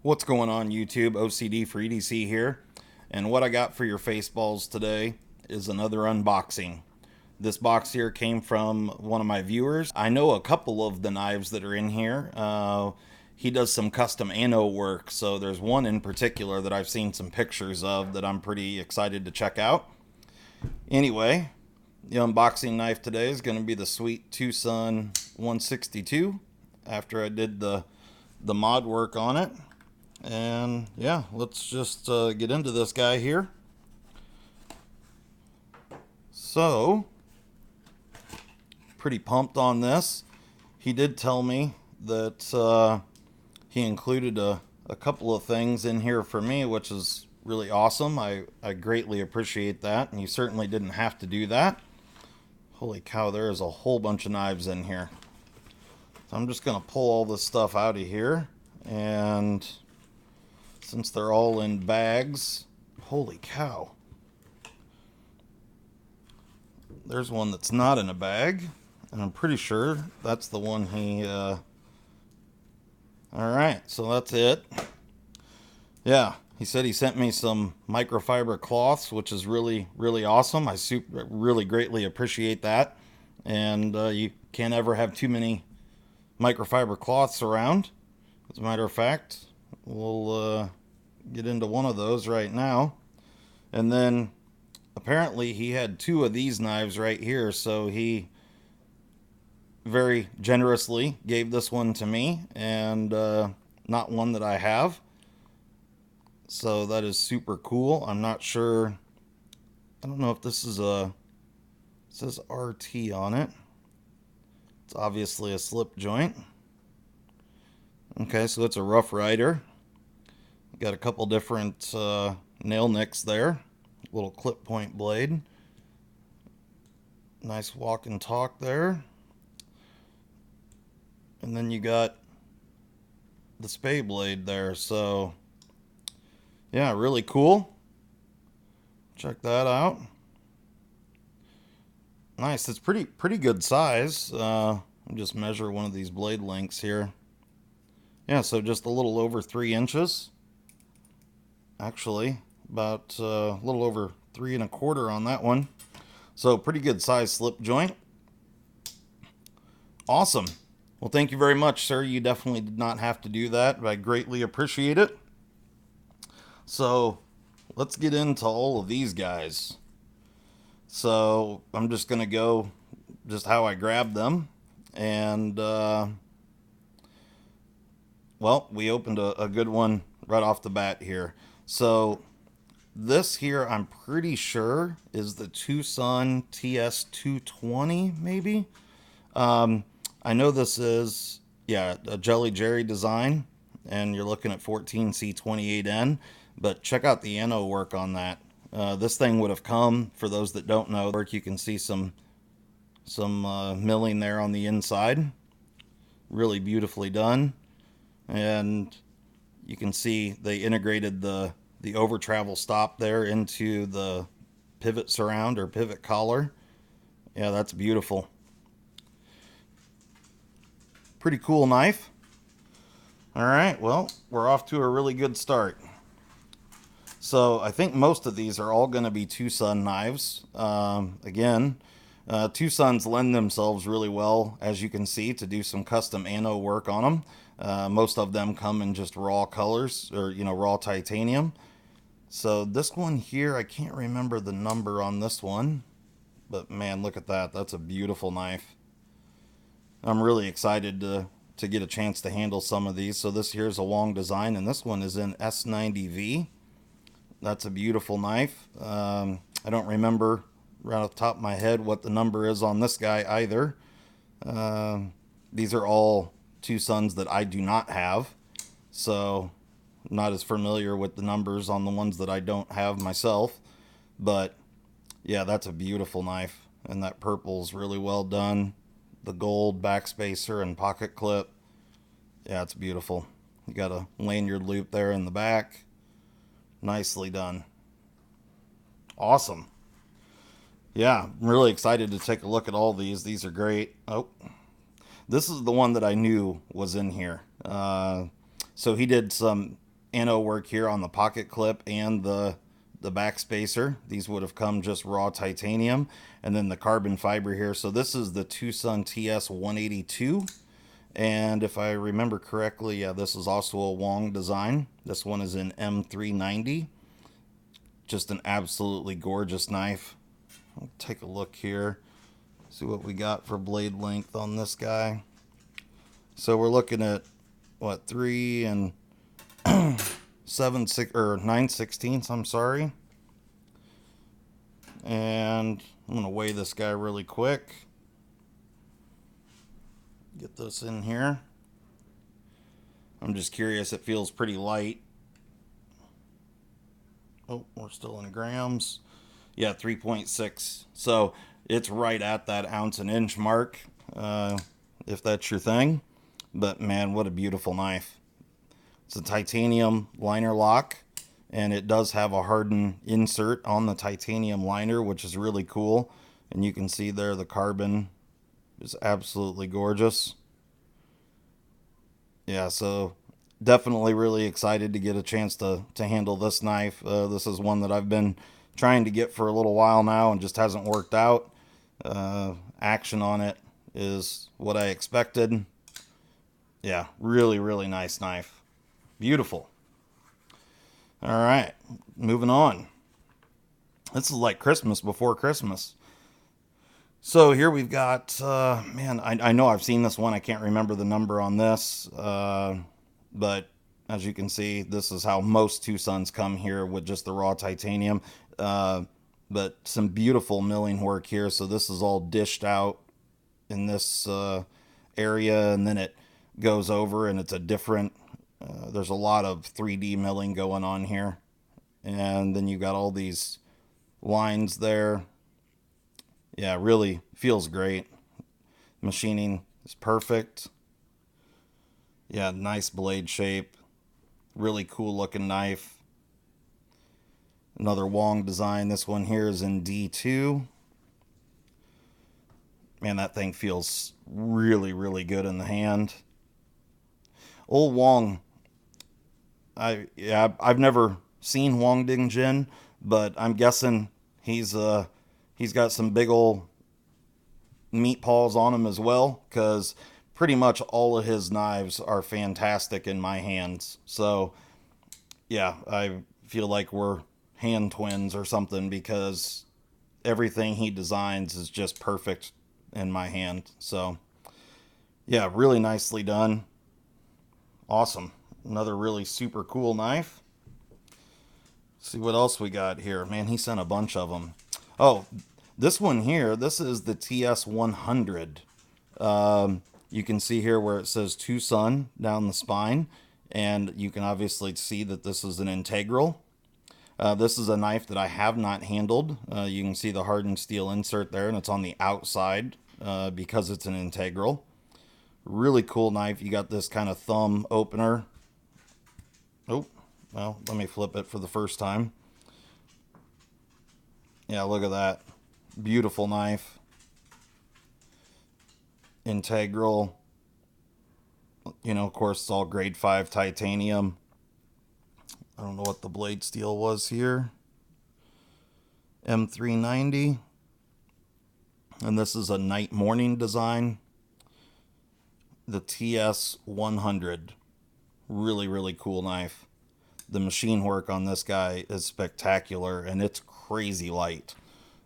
What's going on YouTube? OCD for EDC here. And what I got for your face balls today is another unboxing. This box here came from one of my viewers. I know a couple of the knives that are in here. He does some custom anno work, so there's one in particular that I've seen some pictures of that I'm pretty excited to check out. Anyway, the unboxing knife today is going to be the sweet TwoSun 162 after I did the mod work on it. And yeah, let's just get into this guy here. So, pretty pumped on this. He did tell me that he included a couple of things in here for me, which is really awesome. I greatly appreciate that, and you certainly didn't have to do that. Holy cow, there is a whole bunch of knives in here. So I'm just going to pull all this stuff out of here, and since they're all in bags, holy cow. There's one that's not in a bag, and I'm pretty sure that's the one he, Alright, so that's it. Yeah, he said he sent me some microfiber cloths, which is really, really awesome. I really greatly appreciate that. And you can't ever have too many microfiber cloths around. As a matter of fact, we'll get into one of those right now. And then apparently he had two of these knives right here, so he very generously gave this one to me, and not one that I have. So that is super cool. I'm not sure, I don't know if this is it says RT on it. It's obviously a slip joint. Okay, so it's a Rough Rider. Got a couple different nail nicks there. Little clip point blade. Nice walk and talk there. And then you got the spay blade there. So yeah, really cool. Check that out. Nice. It's pretty good size. I'll just measure one of these blade lengths here. Yeah, so just a little over 3 inches. Actually, about a little over 3 1/4 on that one. So pretty good size slip joint. Awesome. Well, thank you very much, sir. You definitely did not have to do that, but I greatly appreciate it. So let's get into all of these guys. So I'm just going to go just how I grabbed them. And, well, we opened a good one right off the bat here. So this here, I'm pretty sure, is the TwoSun TS220, maybe? I know this is, yeah, a Jelly Jerry design, and you're looking at 14C28N, but check out the anno work on that. This thing would have come, for those that don't know, you can see some milling there on the inside. Really beautifully done. And you can see they integrated the over travel stop there into the pivot surround or pivot collar. Yeah, that's beautiful. Pretty cool knife. Alright, well, we're off to a really good start. So I think most of these are all going to be TwoSun knives. Again, TwoSuns lend themselves really well, as you can see, to do some custom anno work on them. Most of them come in just raw colors, or raw titanium. So this one here, I can't remember the number on this one, but man, look at that. That's a beautiful knife. I'm really excited to get a chance to handle some of these. So this here is a long design, and this one is in S90V. That's a beautiful knife. I don't remember right off the top of my head what the number is on this guy either. These are all TwoSuns that I do not have, so I'm not as familiar with the numbers on the ones that I don't have myself. But yeah, that's a beautiful knife, and that purple is really well done. The gold backspacer and pocket clip, yeah, it's beautiful. You got a lanyard loop there in the back. Nicely done. Awesome. Yeah, I'm really excited to take a look at all these. These are great. Oh, this is the one that I knew was in here. So he did some anno work here on the pocket clip and the back spacer. These would have come just raw titanium, and then the carbon fiber here. So this is the TwoSun TS182, and if I remember correctly, yeah, this is also a Wong design. This one is in M390. Just an absolutely gorgeous knife. I'll take a look here, see what we got for blade length on this guy. So we're looking at what, 3 and 9/16. I'm sorry. And I'm gonna weigh this guy really quick. Get this in here. I'm just curious, it feels pretty light. Oh, we're still in grams. Yeah, 3.6. So it's right at that ounce and inch mark, if that's your thing. But man, what a beautiful knife. It's a titanium liner lock, and it does have a hardened insert on the titanium liner, which is really cool. And you can see there the carbon is absolutely gorgeous. Yeah, so definitely really excited to get a chance to handle this knife. This is one that I've been trying to get for a little while now and just hasn't worked out. Action on it is what I expected. Yeah, really, really nice knife. Beautiful. All right, moving on. This is like Christmas before Christmas. So here we've got, man, I know I've seen this one. I can't remember the number on this. But as you can see, this is how most TwoSuns come here, with just the raw titanium. But some beautiful milling work here. So this is all dished out in this area, and then it goes over and it's a different, there's a lot of 3D milling going on here. And then you've got all these lines there. Yeah, really feels great. Machining is perfect. Yeah, nice blade shape. Really cool looking knife. Another Wong design. This one here is in D2. Man, that thing feels really, really good in the hand. Old Wong, I've never seen Wong Ding Jin, but I'm guessing he's got some big old meat paws on him as well, because pretty much all of his knives are fantastic in my hands. So yeah, I feel like we're hand twins or something, because everything he designs is just perfect in my hand. So yeah, really nicely done. Awesome. Another really super cool knife. Let's see what else we got here. Man, he sent a bunch of them. Oh, this one here, this is the TS100. You can see here where it says TwoSun down the spine, and you can obviously see that this is an integral. This is a knife that I have not handled. You can see the hardened steel insert there, and it's on the outside because it's an integral. Really cool knife. You got this kind of thumb opener. Oh, well, let me flip it for the first time. Yeah, look at that. Beautiful knife. Integral. You know, of course, it's all grade 5 titanium. I don't know what the blade steel was here. M390. And this is a night morning design. The TS100. Really, really cool knife. The machine work on this guy is spectacular, and it's crazy light.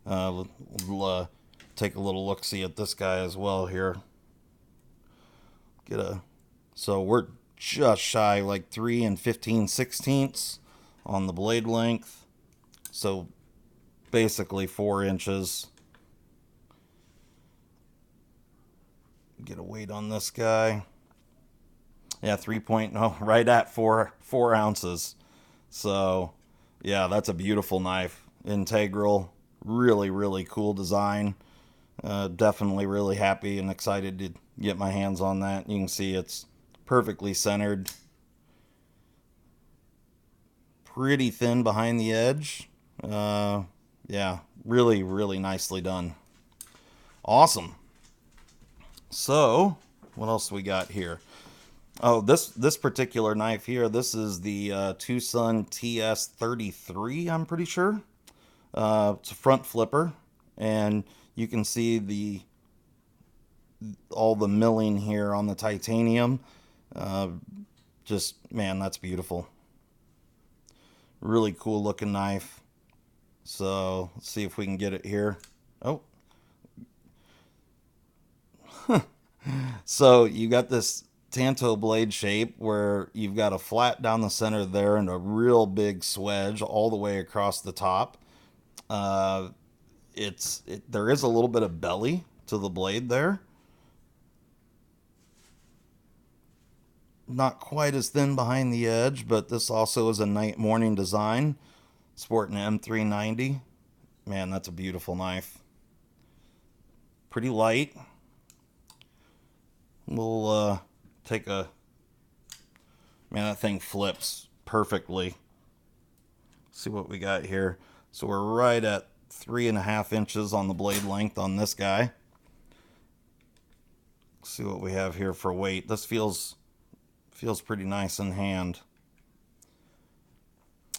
We'll take a little look-see at this guy as well here. So we're just shy, like 3 and 15/16 on the blade length. So basically 4 inches. Get a weight on this guy. Yeah, 3.0, right at 4 ounces. So yeah, that's a beautiful knife. Integral, really, really cool design. Definitely really happy and excited to get my hands on that. You can see it's perfectly centered. Pretty thin behind the edge. Yeah, really, really nicely done. Awesome. So, what else we got here? Oh, this particular knife here, this is the TwoSun TS33, I'm pretty sure. It's a front flipper, and you can see the all the milling here on the titanium. Uh, just, man, that's beautiful. Really cool looking knife. So let's see if we can get it here. Oh, so you got this tanto blade shape where you've got a flat down the center there and a real big swedge all the way across the top. Uh, there is a little bit of belly to the blade there. Not quite as thin behind the edge, but this also is a night morning design, sporting an M390. Man, that's a beautiful knife. Pretty light. We'll take a... Man, that thing flips perfectly. See what we got here. So we're right at 3.5 inches on the blade length on this guy. See what we have here for weight. This feels pretty nice in hand.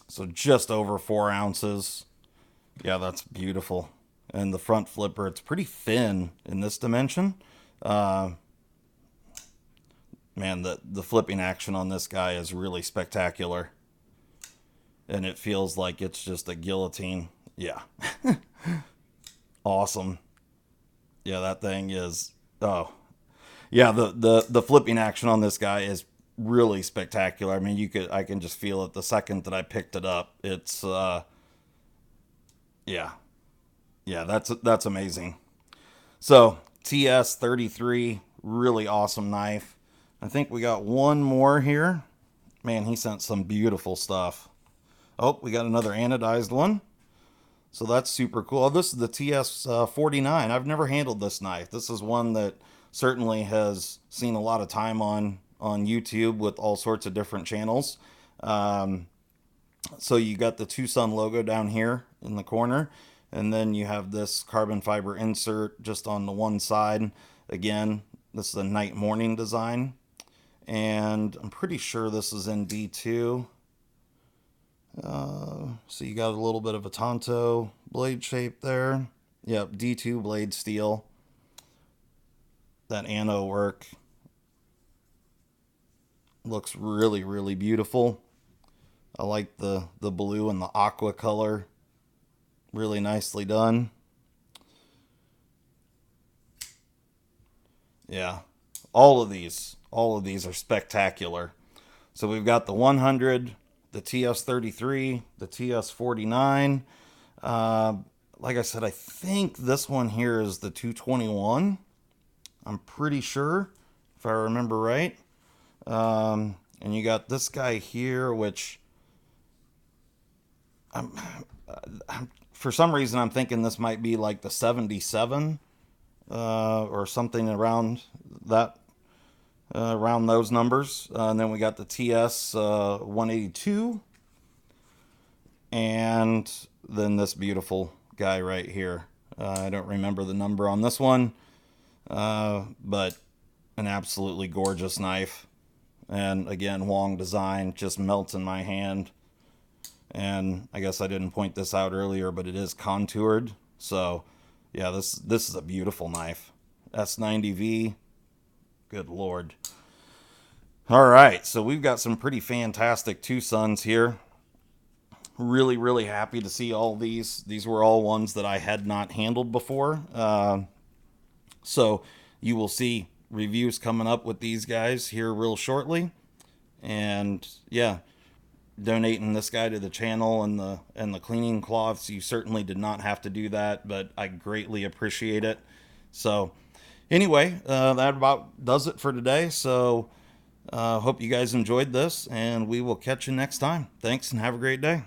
So just over 4 ounces. Yeah, that's beautiful. And the front flipper, it's pretty thin in this dimension. Man, the flipping action on this guy is really spectacular. And it feels like it's just a guillotine. Yeah. Awesome. Yeah, that thing is... Oh. Yeah, the flipping action on this guy is really spectacular. I mean, I can just feel it the second that I picked it up. It's yeah. Yeah, that's amazing. So, TS33, really awesome knife. I think we got one more here. Man, he sent some beautiful stuff. Oh, we got another anodized one. So that's super cool. Oh, this is the TS49. I've never handled this knife. This is one that certainly has seen a lot of time on YouTube with all sorts of different channels. So you got the TwoSun logo down here in the corner, and then you have this carbon fiber insert just on the one side. Again, this is a night morning design, and I'm pretty sure this is in D2. So you got a little bit of a Tonto blade shape there. Yep, D2 blade steel. That ano work looks really, really beautiful. I like the blue and the aqua color. Really nicely done. Yeah, all of these are spectacular. So we've got the 100, the TS33, the TS49. Like I said, I think this one here is the 221. I'm pretty sure, if I remember right. And you got this guy here, which for some reason I'm thinking this might be like the 77 or something around that, around those numbers. And then we got the TS182, and then this beautiful guy right here. I don't remember the number on this one, but an absolutely gorgeous knife. And again, Wong design, just melts in my hand. And I guess I didn't point this out earlier, but it is contoured. So yeah, this is a beautiful knife. S90V, good lord. All right, so we've got some pretty fantastic TwoSuns here. Really, really happy to see all these. These were all ones that I had not handled before. So you will see reviews coming up with these guys here real shortly. And yeah, donating this guy to the channel and the cleaning cloths, you certainly did not have to do that, but I greatly appreciate it. So anyway, that about does it for today. So hope you guys enjoyed this, and we will catch you next time. Thanks, and have a great day.